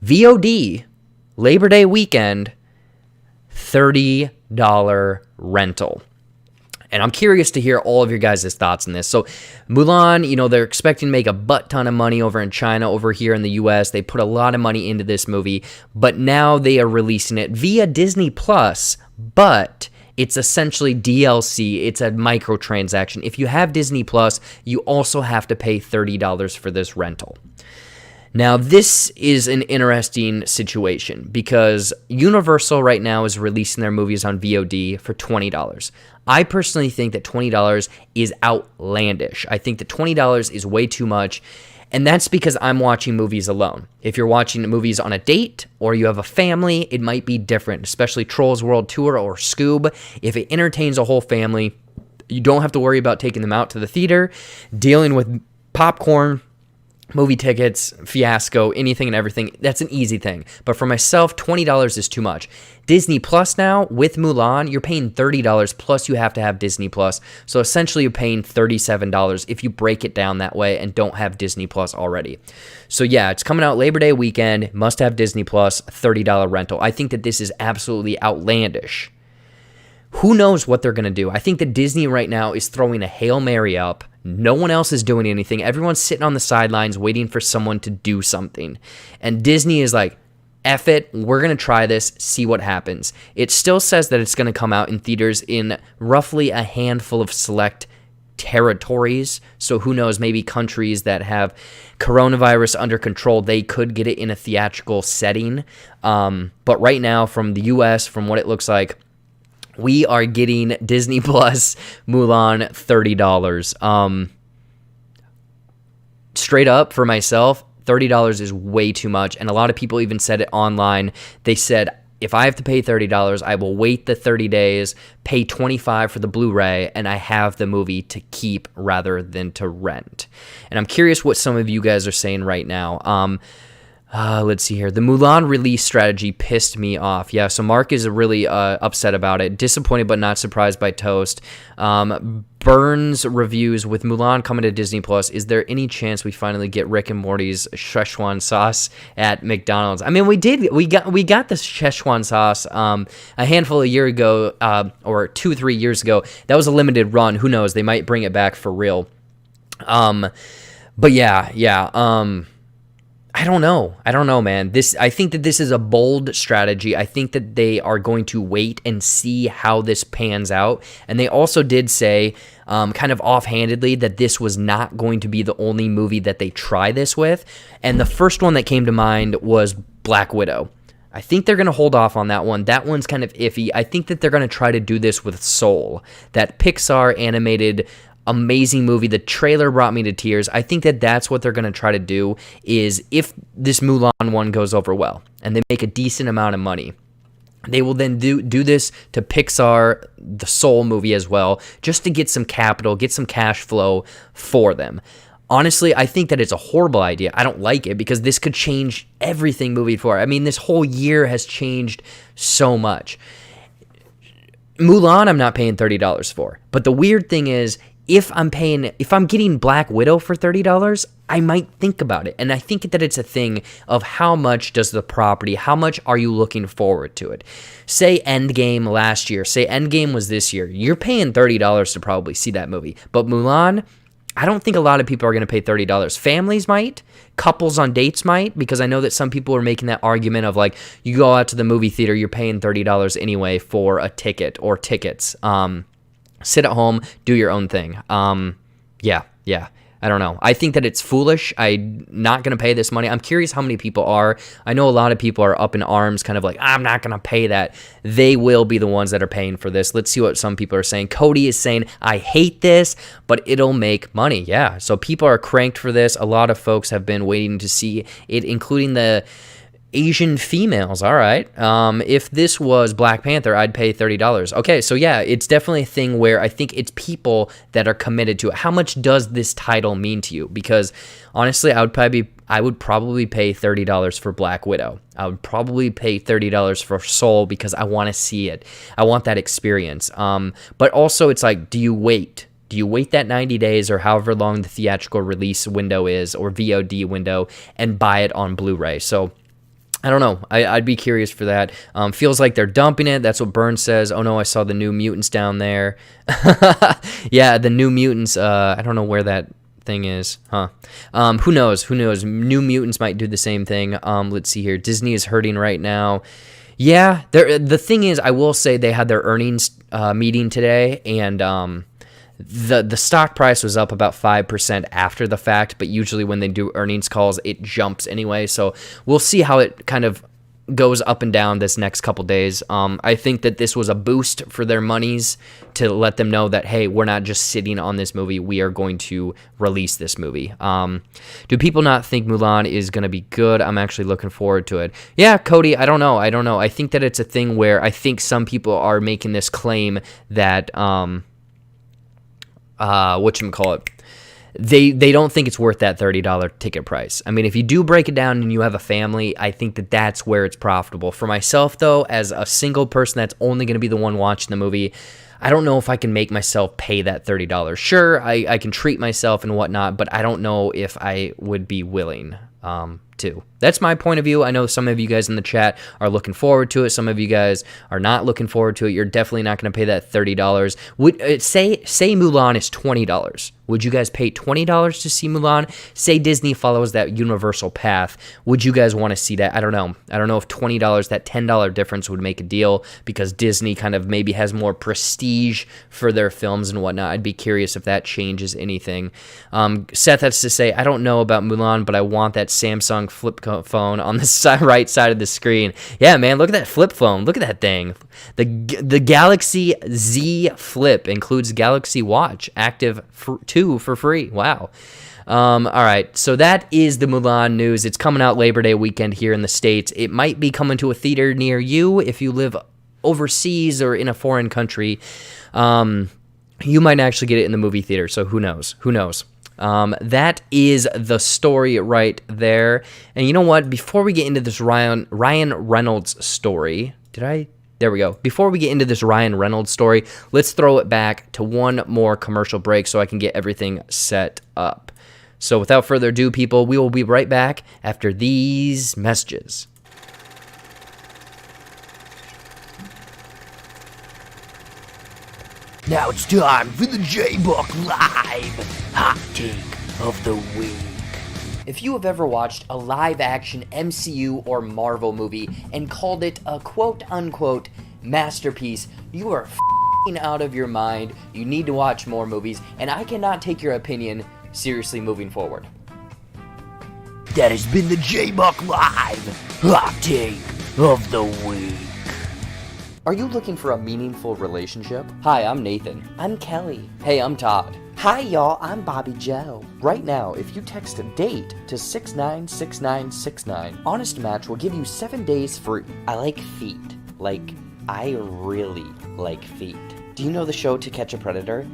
VOD, Labor Day weekend, $30 rental. And I'm curious to hear all of your guys' thoughts on this. So Mulan, they're expecting to make a butt ton of money over in China, over here in the US. They put a lot of money into this movie, but now they are releasing it via Disney Plus, but it's essentially DLC. It's a microtransaction. If you have Disney Plus, you also have to pay $30 for this rental. Now, this is an interesting situation because Universal right now is releasing their movies on VOD for $20. I personally think that $20 is outlandish. I think that $20 is way too much, and that's because I'm watching movies alone. If you're watching movies on a date or you have a family, it might be different, especially Trolls World Tour or Scoob. If it entertains a whole family, you don't have to worry about taking them out to the theater, dealing with popcorn, movie tickets, fiasco, anything and everything. That's an easy thing. But for myself, $20 is too much. Disney Plus now, with Mulan, you're paying $30 plus you have to have Disney Plus. So essentially you're paying $37 if you break it down that way and don't have Disney Plus already. So yeah, it's coming out Labor Day weekend, must have Disney Plus, $30 rental. I think that this is absolutely outlandish. Who knows what they're going to do? I think that Disney right now is throwing a Hail Mary up. No one else is doing anything. Everyone's sitting on the sidelines waiting for someone to do something. And Disney is like, F it, we're going to try this, see what happens. It still says that it's going to come out in theaters in roughly a handful of select territories. So who knows, maybe countries that have coronavirus under control, they could get it in a theatrical setting. But right now, from the US, from what it looks like, we are getting Disney Plus Mulan $30. Straight up for myself, $30 is way too much. And a lot of people even said it online. They said, if I have to pay $30, I will wait the 30 days, pay $25 for the Blu-ray, and I have the movie to keep rather than to rent. And I'm curious what some of you guys are saying right now. Let's see here. The Mulan release strategy pissed me off. Yeah, so Mark is really upset about it. Disappointed but not surprised by Toast. Burns reviews, with Mulan coming to Disney Plus, is there any chance we finally get Rick and Morty's Szechuan sauce at McDonald's? I mean, we got the Szechuan sauce a handful of years ago, or 2-3 years ago. That was a limited run. Who knows? They might bring it back for real. But yeah. I don't know, man. I think that this is a bold strategy. I think that they are going to wait and see how this pans out. And they also did say, kind of offhandedly, that this was not going to be the only movie that they try this with. And the first one that came to mind was Black Widow. I think they're going to hold off on that one. That one's kind of iffy. I think that they're going to try to do this with Soul, that Pixar animated amazing movie. The trailer brought me to tears. I think that that's what they're going to try to do, is if this Mulan one goes over well and they make a decent amount of money, they will then do this to Pixar, the Soul movie as well, just to get some capital, get some cash flow for them. Honestly, I think that it's a horrible idea. I don't like it because this could change everything moving forward. I mean, this whole year has changed so much. Mulan, I'm not paying $30 for. But the weird thing is, if I'm getting Black Widow for $30, I might think about it. And I think that it's a thing of how much does the property, how much are you looking forward to it? Say Endgame last year, say Endgame was this year. You're paying $30 to probably see that movie. But Mulan, I don't think a lot of people are going to pay $30. Families might. Couples on dates might, because I know that some people are making that argument of like, you go out to the movie theater, you're paying $30 anyway for a ticket or tickets. Sit at home, do your own thing. Yeah. I don't know. I think that it's foolish. I'm not going to pay this money. I'm curious how many people are. I know a lot of people are up in arms, kind of like, I'm not going to pay that. They will be the ones that are paying for this. Let's see what some people are saying. Cody is saying, I hate this, but it'll make money. Yeah. So people are cranked for this. A lot of folks have been waiting to see it, including the Asian females. All right. If this was Black Panther, I'd pay $30. Okay, so yeah, it's definitely a thing where I think it's people that are committed to it. How much does this title mean to you? Because honestly, I would probably pay $30 for Black Widow. I would probably pay $30 for Soul because I want to see it. I want that experience. But also it's like, do you wait? Do you wait that 90 days or however long the theatrical release window is, or VOD window, and buy it on Blu-ray? So I don't know. I'd be curious for that. Feels like they're dumping it. That's what Burns says. Oh no, I saw the New Mutants down there. Yeah, the New Mutants. I don't know where that thing is. Huh. Who knows? New Mutants might do the same thing. Let's see here. Disney is hurting right now. Yeah, the thing is, I will say they had their earnings meeting today, and the stock price was up about 5% after the fact, but usually when they do earnings calls, it jumps anyway. So we'll see how it kind of goes up and down this next couple days. I think that this was a boost for their monies to let them know that, hey, we're not just sitting on this movie. We are going to release this movie. Do people not think Mulan is going to be good? I'm actually looking forward to it. Yeah, Cody, I don't know. I think that it's a thing where I think some people are making this claim that they don't think it's worth that $30 ticket price. I mean, if you do break it down and you have a family, I think that that's where it's profitable. For myself, though, as a single person that's only going to be the one watching the movie, I don't know if I can make myself pay that $30. Sure, I can treat myself and whatnot, but I don't know if I would be willing to. That's my point of view. I know some of you guys in the chat are looking forward to it. Some of you guys are not looking forward to it. You're definitely not going to pay that $30. Say Mulan is $20. Would you guys pay $20 to see Mulan? Say Disney follows that universal path. Would you guys want to see that? I don't know. I don't know if $20, that $10 difference would make a deal, because Disney kind of maybe has more prestige for their films and whatnot. I'd be curious if that changes anything. Seth has to say, I don't know about Mulan, but I want that Samsung flip phone on the right side of the screen. Yeah, man, look at that flip phone. Look at that thing. The Galaxy Z Flip includes Galaxy Watch Active 2 for free. Wow. All right, so that is the Mulan news. It's coming out Labor Day weekend here in the States. It might be coming to a theater near you if you live overseas or in a foreign country. You might actually get it in the movie theater, so who knows? That is the story right there. And you know what? Before we get into this Ryan Reynolds story, there we go. Before we get into this Ryan Reynolds story, let's throw it back to one more commercial break so I can get everything set up. So without further ado, people, we will be right back after these messages. Now it's time for the JBuck Live Hot Take of the Week. If you have ever watched a live-action MCU or Marvel movie and called it a quote-unquote masterpiece, you are f***ing out of your mind. You need to watch more movies, and I cannot take your opinion seriously moving forward. That has been the JBuck Live Hot Take of the week. Are you looking for a meaningful relationship? Hi, I'm Nathan. I'm Kelly. Hey, I'm Todd. Hi, y'all. I'm Bobby Joe. Right now, if you text DATE to 696969, Honest Match will give you 7 days free. I like feet. Like, I really like feet. Do you know the show To Catch a Predator?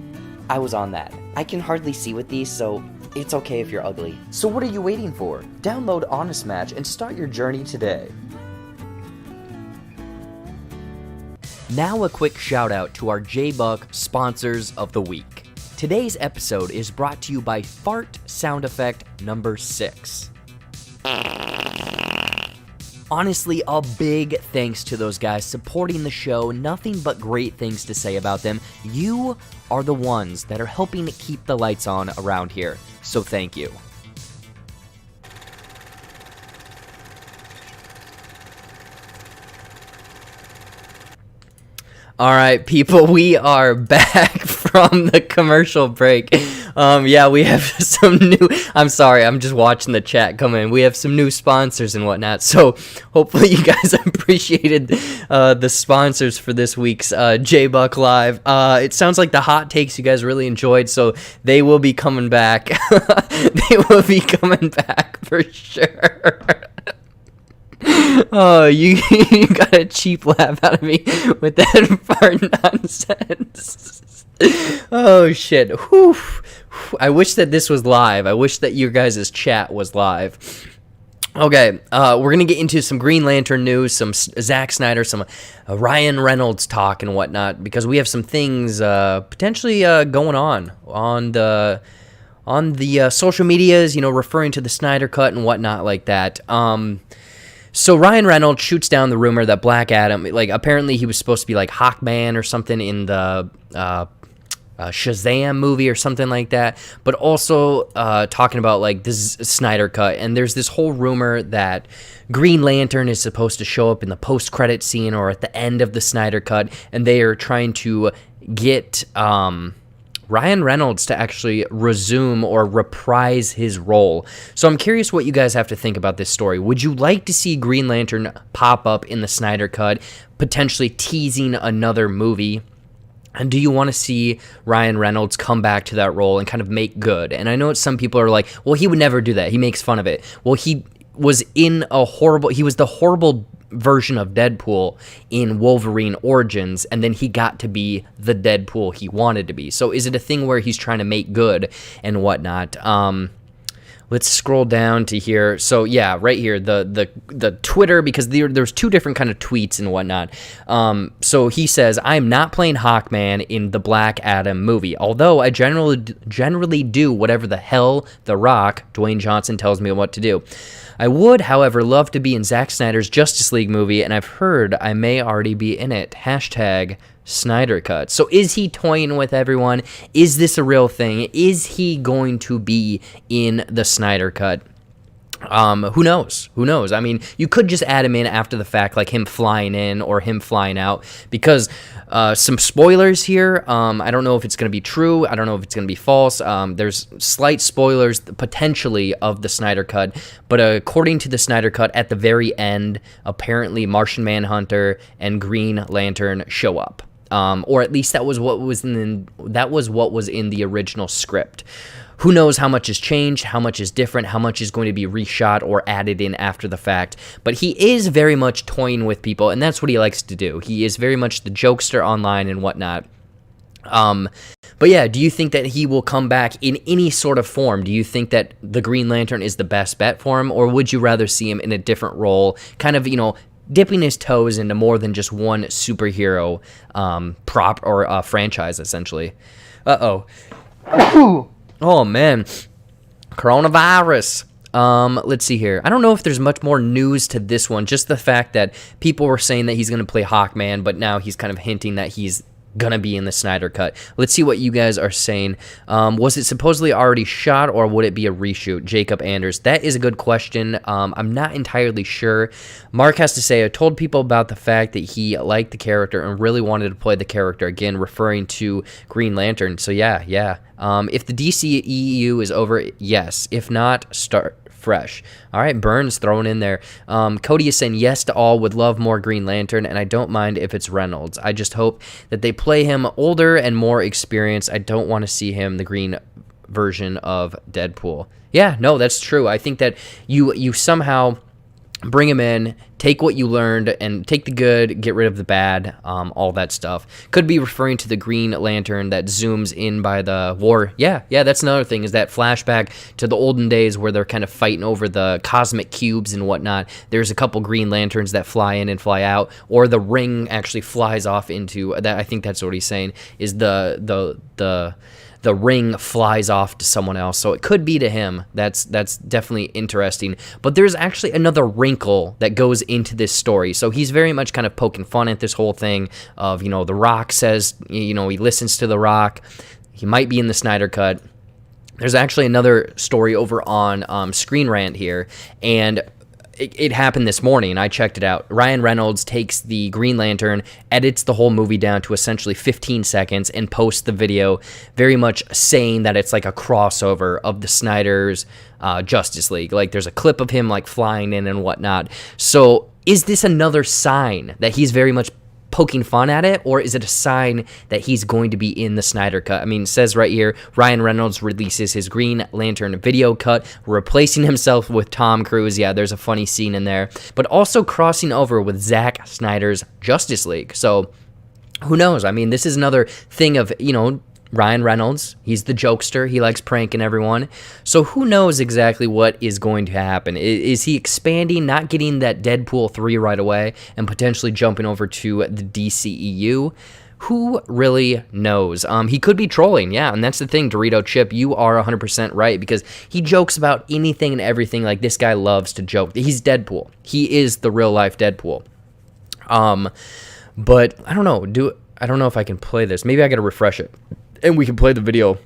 I was on that. I can hardly see with these, so it's okay if you're ugly. So what are you waiting for? Download Honest Match and start your journey today. Now a quick shout out to our JBuck sponsors of the week. Today's episode is brought to you by Fart Sound Effect number 6. Honestly, a big thanks to those guys supporting the show. Nothing but great things to say about them. You are the ones that are helping to keep the lights on around here, so thank you. All right, people, we are back from the commercial break. Yeah, we have some new, I'm sorry, I'm just watching the chat come in. We have some new sponsors and whatnot, so hopefully you guys appreciated the sponsors for this week's JBuck Live. It sounds like the hot takes you guys really enjoyed, so they will be coming back. They will be coming back for sure. Oh, you got a cheap laugh out of me with that fart nonsense. Oh, shit. Whew. I wish that this was live. I wish that your guys' chat was live. Okay, we're going to get into some Green Lantern news, some Zack Snyder, some Ryan Reynolds talk and whatnot, because we have some things potentially going on the social medias, you know, referring to the Snyder Cut and whatnot like that. So Ryan Reynolds shoots down the rumor that Black Adam, like, apparently he was supposed to be like Hawkman or something in the Shazam movie or something like that, but also talking about like this Snyder Cut, and there's this whole rumor that Green Lantern is supposed to show up in the post-credit scene or at the end of the Snyder Cut, and they are trying to get Ryan Reynolds to actually resume or reprise his role. So I'm curious what you guys have to think about this story. Would you like to see Green Lantern pop up in the Snyder Cut, potentially teasing another movie? And do you want to see Ryan Reynolds come back to that role and kind of make good? And I know some people are like, well, he would never do that. He makes fun of it. Well, he was the horrible version of Deadpool in Wolverine Origins, and then he got to be the Deadpool he wanted to be. So is it a thing where he's trying to make good and whatnot? Let's scroll down to here. So yeah, right here, the Twitter, because there's two different kind of tweets and whatnot. So he says, "I'm not playing Hawkman in the Black Adam movie, although I generally do whatever the hell The Rock, Dwayne Johnson, tells me what to do. I would, however, love to be in Zack Snyder's Justice League movie, and I've heard I may already be in it. Hashtag Snyder Cut." So is he toying with everyone? Is this a real thing? Is he going to be in the Snyder Cut? Who knows? Who knows? I mean, you could just add him in after the fact, like him flying in or him flying out, because some spoilers here. I don't know if it's going to be true. I don't know if it's going to be false. There's slight spoilers potentially of the Snyder Cut, but according to the Snyder Cut, at the very end, apparently Martian Manhunter and Green Lantern show up. Or at least that was what was in the original script. Who knows how much has changed, how much is different, how much is going to be reshot or added in after the fact. But he is very much toying with people, and that's what he likes to do. He is very much the jokester online and whatnot. But yeah, do you think that he will come back in any sort of form? Do you think that the Green Lantern is the best bet for him, or would you rather see him in a different role, kind of, dipping his toes into more than just one superhero prop or franchise, essentially? Uh-oh. Oh, man. Coronavirus. Let's see here. I don't know if there's much more news to this one. Just the fact that people were saying that he's going to play Hawkman, but now he's kind of hinting that he's going to be in the Snyder Cut. Let's see what you guys are saying. Was it supposedly already shot, or would it be a reshoot? Jacob Anders. That is a good question. I'm not entirely sure. Mark has to say, I told people about the fact that he liked the character and really wanted to play the character again, referring to Green Lantern. So yeah. If the DCEU is over, yes. If not, start fresh. All right, Burns thrown in there. Cody is saying yes to all, would love more Green Lantern, and I don't mind if it's Reynolds. I just hope that they play him older and more experienced. I don't want to see him the green version of Deadpool. Yeah, no, that's true. I think that you somehow bring him in, take what you learned, and take the good, get rid of the bad, all that stuff. Could be referring to the Green Lantern that zooms in by the war. Yeah, that's another thing, is that flashback to the olden days where they're kind of fighting over the cosmic cubes and whatnot. There's a couple Green Lanterns that fly in and fly out, or the ring actually flies off into that. I think that's what he's saying, is the ring flies off to someone else, so it could be to him. That's definitely interesting. But there's actually another wrinkle that goes into this story. So he's very much kind of poking fun at this whole thing of, The Rock says, he listens to The Rock. He might be in the Snyder Cut. There's actually another story over on Screen Rant here, and it happened this morning. I checked it out. Ryan Reynolds takes the Green Lantern, edits the whole movie down to essentially 15 seconds, and posts the video very much saying that it's like a crossover of the Snyder's Justice League. Like, there's a clip of him like flying in and whatnot. So is this another sign that he's very much poking fun at it, or is it a sign that he's going to be in the Snyder Cut? I mean, it says right here, Ryan Reynolds releases his Green Lantern video cut, replacing himself with Tom Cruise. Yeah, there's a funny scene in there, but also crossing over with Zack Snyder's Justice League. So who knows? I mean, this is another thing of, Ryan Reynolds, he's the jokester. He likes pranking everyone. So who knows exactly what is going to happen? Is he expanding, not getting that Deadpool 3 right away, and potentially jumping over to the DCEU? Who really knows? He could be trolling, yeah, and that's the thing, Dorito Chip, you are 100% right, because he jokes about anything and everything. Like, this guy loves to joke. He's Deadpool. He is the real-life Deadpool. But I don't know. I don't know if I can play this. Maybe I gotta refresh it, and we can play the video.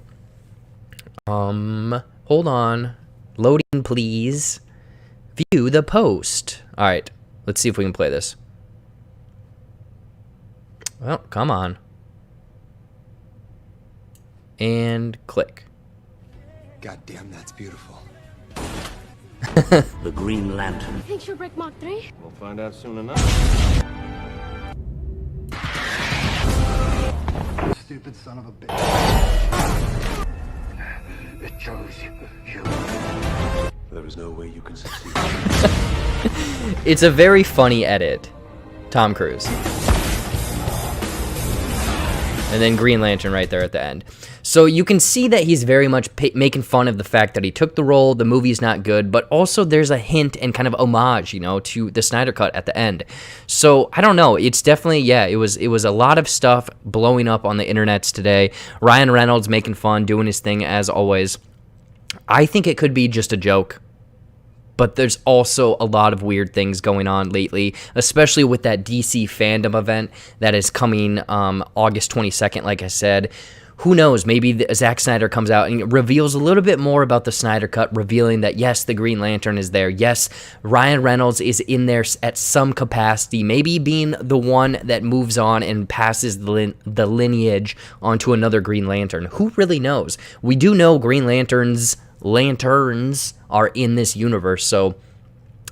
Hold on. Loading, please. View the post. All right, let's see if we can play this. Well, come on. And click. Goddamn, that's beautiful. The Green Lantern. You think she'll break Mach 3? We'll find out soon enough. Stupid son of a bitch. It chose you. There is no way you can succeed. It's a very funny edit. Tom Cruise. And then Green Lantern right there at the end. So you can see that he's very much making fun of the fact that he took the role, the movie's not good, but also there's a hint and kind of homage, to the Snyder Cut at the end. So I don't know. It's definitely, it was a lot of stuff blowing up on the internets today. Ryan Reynolds making fun, doing his thing as always. I think it could be just a joke. But there's also a lot of weird things going on lately, especially with that DC fandom event that is coming August 22nd, like I said. Who knows, maybe Zack Snyder comes out and reveals a little bit more about the Snyder Cut, revealing that, yes, the Green Lantern is there. Yes, Ryan Reynolds is in there at some capacity, maybe being the one that moves on and passes the lineage onto another Green Lantern. Who really knows? We do know Green Lanterns are in this universe, so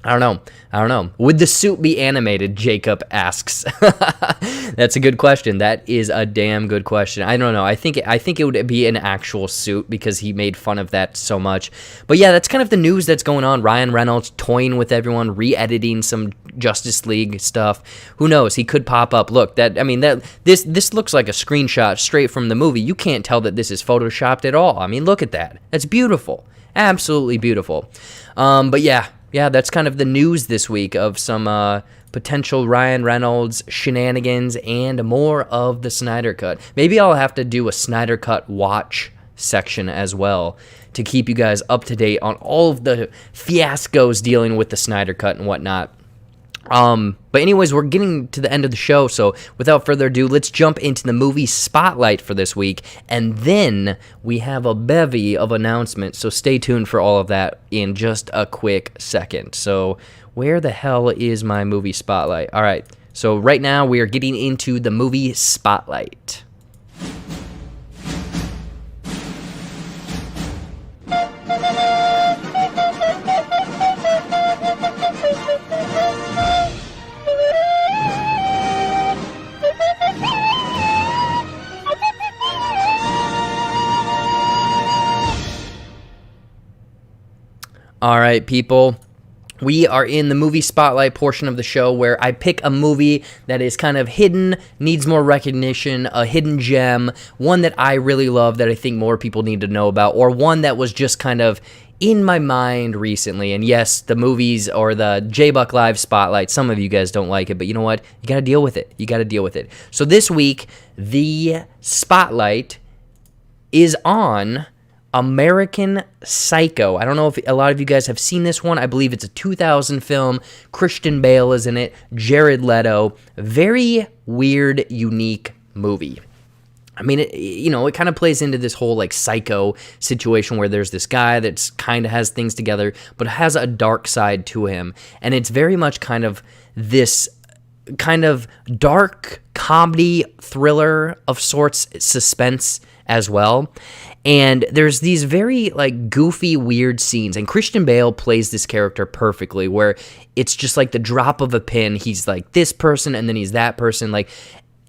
I don't know. Would the suit be animated? Jacob asks. That's a good question. That is a damn good question. I don't know. I think it would be an actual suit because he made fun of that so much. But yeah, that's kind of the news that's going on. Ryan Reynolds toying with everyone, re-editing some Justice League stuff. Who knows? He could pop up. Look, this looks like a screenshot straight from the movie. You can't tell that this is photoshopped at all. I mean, look at that. That's beautiful. Absolutely beautiful. But yeah, that's kind of the news this week of some potential Ryan Reynolds shenanigans and more of the Snyder Cut. Maybe I'll have to do a Snyder Cut watch section as well to keep you guys up to date on all of the fiascos dealing with the Snyder Cut and whatnot. But anyways, we're getting to the end of the show, so without further ado, let's jump into the movie spotlight for this week, and then we have a bevy of announcements, so stay tuned for all of that in just a quick second. So where the hell is my movie spotlight? All right, so right now we are getting into the movie spotlight. All right, people. We are in the movie spotlight portion of the show where I pick a movie that is kind of hidden, needs more recognition, a hidden gem, one that I really love that I think more people need to know about, or one that was just kind of in my mind recently. And yes, the movies or the JBuck Live Spotlight, some of you guys don't like it, but you know what? You got to deal with it. You got to deal with it. So this week, the spotlight is on American Psycho. I don't know if a lot of you guys have seen this one. I believe it's a 2000 film. Christian Bale is in it. Jared Leto. Very weird, unique movie. I mean, it kind of plays into this whole like psycho situation where there's this guy that's kind of has things together, but has a dark side to him. And it's very much kind of this kind of dark comedy thriller of sorts, suspense as well. And there's these very like goofy, weird scenes, and Christian Bale plays this character perfectly, where it's just like the drop of a pin. He's like this person, and then he's that person, like.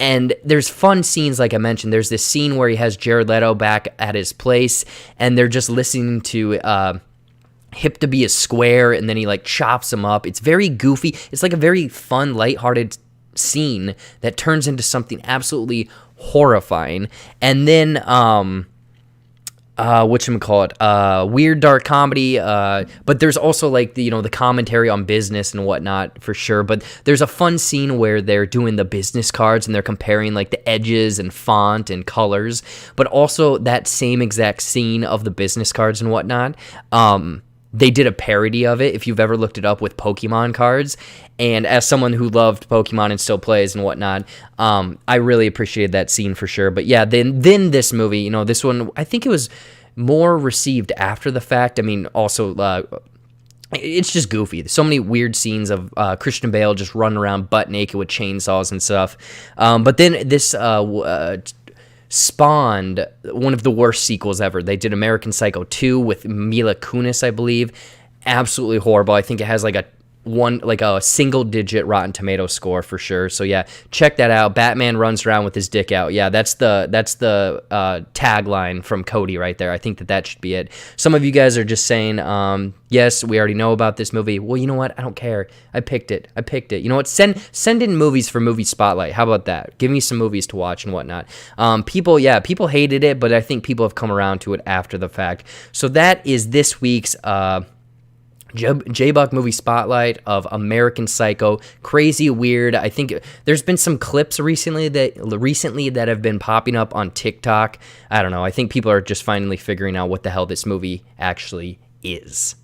And there's fun scenes, like I mentioned. There's this scene where he has Jared Leto back at his place, and they're just listening to Hip to Be a Square, and then he like chops him up. It's very goofy. It's like a very fun, lighthearted scene that turns into something absolutely horrifying. And then weird dark comedy, but there's also like the commentary on business and whatnot for sure. But there's a fun scene where they're doing the business cards and they're comparing like the edges and font and colors, but also that same exact scene of the business cards and whatnot, they did a parody of it, if you've ever looked it up, with Pokemon cards. And as someone who loved Pokemon and still plays and whatnot, I really appreciated that scene for sure. But yeah, then this movie, this one, I think it was more received after the fact. I mean, also, it's just goofy. There's so many weird scenes of Christian Bale just running around butt naked with chainsaws and stuff. But then this spawned one of the worst sequels ever. They did American Psycho 2 with Mila Kunis, I believe. Absolutely horrible. I think it has like a single-digit Rotten Tomato score for sure. So yeah, check that out. Batman runs around with his dick out. Yeah, that's the tagline from Cody right there. I think that should be it. Some of you guys are just saying, yes, we already know about this movie. Well, you know what? I don't care. I picked it. You know what? Send in movies for Movie Spotlight. How about that? Give me some movies to watch and whatnot. People hated it, but I think people have come around to it after the fact. So that is this week's JBuck movie spotlight of American Psycho. Crazy, weird. I think there's been some clips recently that have been popping up on TikTok. I don't know. I think people are just finally figuring out what the hell this movie actually is.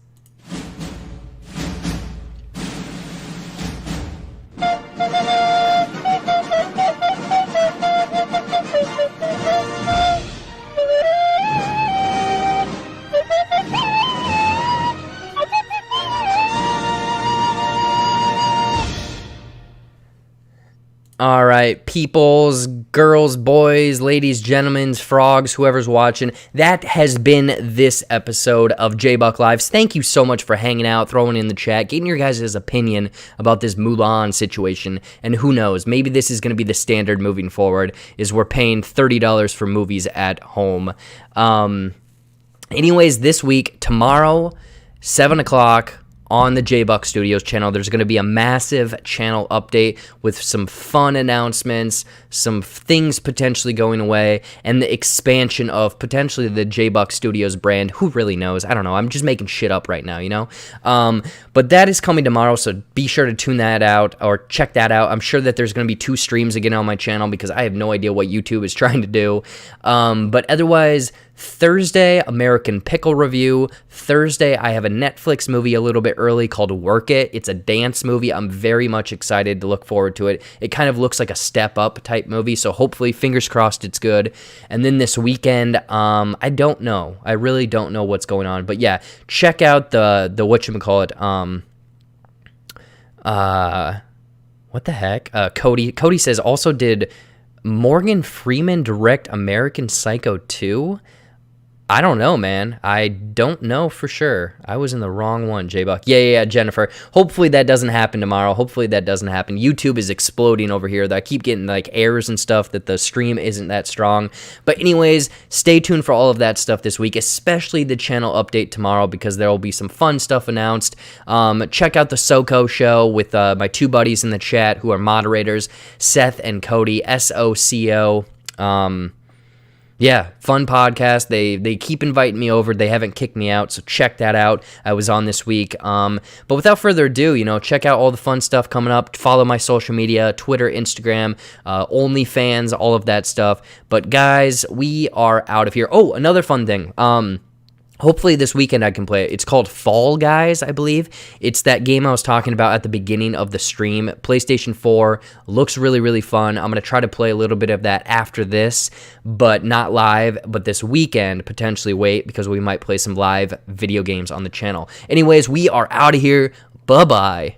All right, peoples, girls, boys, ladies, gentlemen, frogs, whoever's watching, that has been this episode of JBuck Lives. Thank you so much for hanging out, throwing in the chat, getting your guys' opinion about this Mulan situation, and who knows, maybe this is going to be the standard moving forward, is we're paying $30 for movies at home. Anyways, this week, tomorrow, 7 o'clock, on the JBuck Studios channel, there's going to be a massive channel update with some fun announcements, some things potentially going away, and the expansion of potentially the JBuck Studios brand. Who really knows? I don't know. I'm just making shit up right now, But that is coming tomorrow, so be sure to tune that out or check that out. I'm sure that there's going to be 2 streams again on my channel because I have no idea what YouTube is trying to do. But otherwise, Thursday, American Pickle review. Thursday, I have a Netflix movie a little bit early called Work It. It's a dance movie. I'm very much excited to look forward to it. It kind of looks like a Step Up type movie, so hopefully, fingers crossed, it's good. And then this weekend, I don't know. I really don't know what's going on. But yeah, check out the whatchamacallit, what the heck? Cody says, also did Morgan Freeman direct American Psycho 2? I don't know, man. I don't know for sure. I was in the wrong one, JBuck. Yeah, Jennifer. Hopefully that doesn't happen tomorrow. Hopefully that doesn't happen. YouTube is exploding over here. I keep getting like errors and stuff that the stream isn't that strong. But anyways, stay tuned for all of that stuff this week, especially the channel update tomorrow because there will be some fun stuff announced. Check out the SoCo show with my two buddies in the chat who are moderators, Seth and Cody, SOCO. Yeah, fun podcast. They keep inviting me over. They haven't kicked me out, so check that out. I was on this week. But without further ado, check out all the fun stuff coming up. Follow my social media, Twitter, Instagram, OnlyFans, all of that stuff. But guys, we are out of here. Oh, another fun thing. Hopefully this weekend I can play it. It's called Fall Guys, I believe. It's that game I was talking about at the beginning of the stream. PlayStation 4. Looks really, really fun. I'm going to try to play a little bit of that after this, but not live. But this weekend, potentially wait, because we might play some live video games on the channel. Anyways, we are out of here. Bye-bye.